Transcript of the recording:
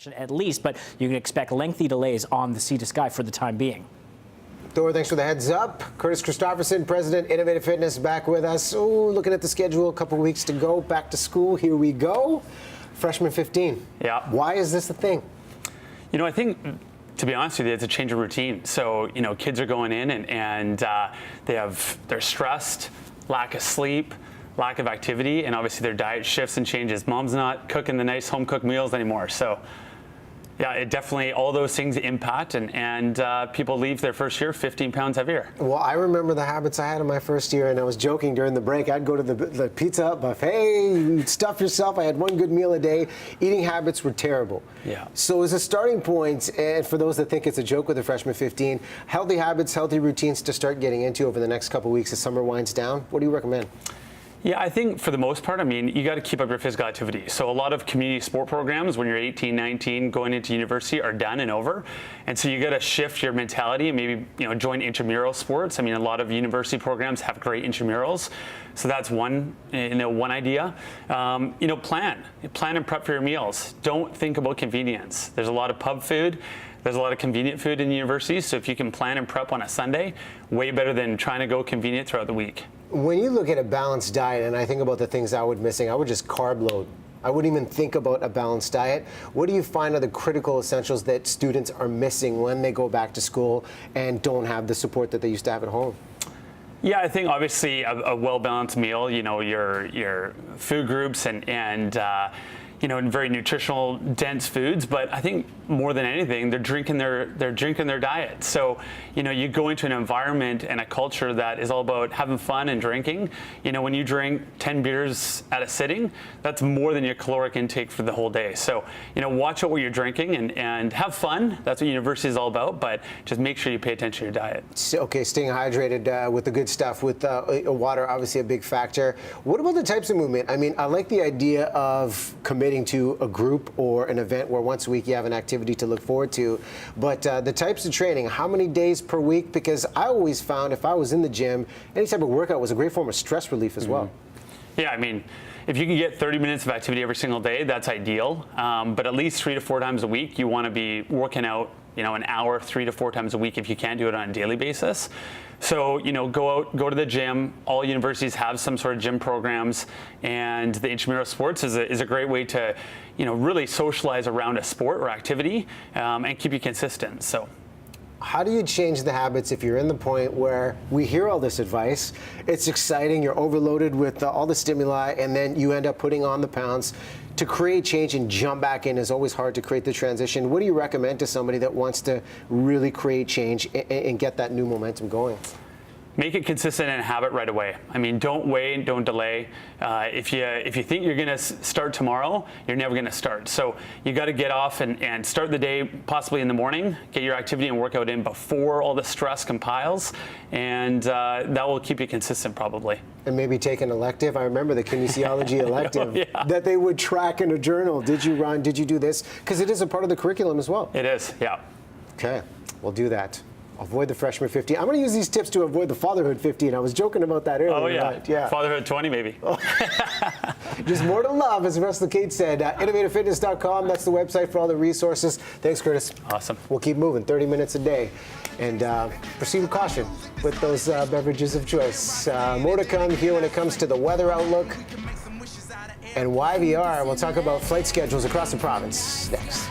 at least, but you can expect lengthy delays on the Sea to Sky for the time being. Thor, thanks for the heads up. Christopherson, President, Innovative Fitness, back with us. Ooh, looking at the schedule, a couple weeks to go. Back to school, here we go. Freshman 15. Yeah. Why is this a thing? You know, I think, to be honest with you, it's a change of routine. So, you know, kids are going in and they're stressed, lack of sleep, lack of activity, and obviously their diet shifts and changes. Mom's not cooking the nice home-cooked meals anymore. So, yeah, it definitely, all those things impact, and people leave their first year 15 pounds heavier. Well, I remember the habits I had in my first year, and I was joking during the break. I'd go to the Pizza Hut buffet, you'd stuff yourself. I had one good meal a day. Eating habits were terrible. Yeah. So as a starting point, and for those that think it's a joke with the freshman 15, healthy habits, healthy routines to start getting into over the next couple weeks as summer winds down, what do you recommend? Yeah, I think for the most part, I mean, you got to keep up your physical activity. So a lot of community sport programs when you're 18, 19, going into university are done and over. And so you got to shift your mentality and maybe, you know, join intramural sports. I mean, a lot of university programs have great intramurals. So that's one idea. Plan and prep for your meals. Don't think about convenience. There's a lot of pub food. There's a lot of convenient food in universities, so if you can plan and prep on a Sunday, way better than trying to go convenient throughout the week. When you look at a balanced diet, and I think about the things I would missing, I would just carb load. I wouldn't even think about a balanced diet. What do you find are the critical essentials that students are missing when they go back to school and don't have the support that they used to have at home? Yeah, I think obviously a well-balanced meal, you know, your food groups and very nutritional, dense foods. But I think more than anything, they're drinking their diet. So, you know, you go into an environment and a culture that is all about having fun and drinking. You know, when you drink 10 beers at a sitting, that's more than your caloric intake for the whole day. So, you know, watch out what you're drinking and have fun. That's what university is all about. But just make sure you pay attention to your diet. Okay, staying hydrated with the good stuff, with water, obviously a big factor. What about the types of movement? I mean, I like the idea of committing to a group or an event where once a week you have an activity to look forward to. But the types of training, how many days per week? Because I always found if I was in the gym, any type of workout was a great form of stress relief as well. Yeah, I mean, if you can get 30 minutes of activity every single day, that's ideal. But at least 3 to 4 times a week, you want to be working out, you know, an hour 3 to 4 times a week if you can't do it on a daily basis. So, you know, go to the gym. All universities have some sort of gym programs, and the intramural sports is a great way to, you know, really socialize around a sport or activity and keep you consistent. So, how do you change the habits if you're in the point where we hear all this advice, it's exciting, you're overloaded with all the stimuli, and then you end up putting on the pounds? To create change and jump back in is always hard to create the transition. What do you recommend to somebody that wants to really create change and get that new momentum going? Make it consistent and a habit right away. I mean, don't wait, don't delay. If you think you're going to start tomorrow, you're never going to start. So you got to get off and start the day possibly in the morning. Get your activity and workout in before all the stress compiles, and that will keep you consistent probably. And maybe take an elective. I remember the kinesiology elective that they would track in a journal. Did you run? Did you do this? Because it is a part of the curriculum as well. It is, yeah. Okay, we'll do that. Avoid the freshman 15. I'm going to use these tips to avoid the fatherhood 15. I was joking about that earlier. Oh, yeah. Right? Yeah. Fatherhood 20, maybe. Just more to love, as Russell Kate said. InnovativeFitness.com. That's the website for all the resources. Thanks, Curtis. Awesome. We'll keep moving, 30 minutes a day. And proceed with caution with those beverages of choice. More to come here when it comes to the weather outlook and YVR. We'll talk about flight schedules across the province next.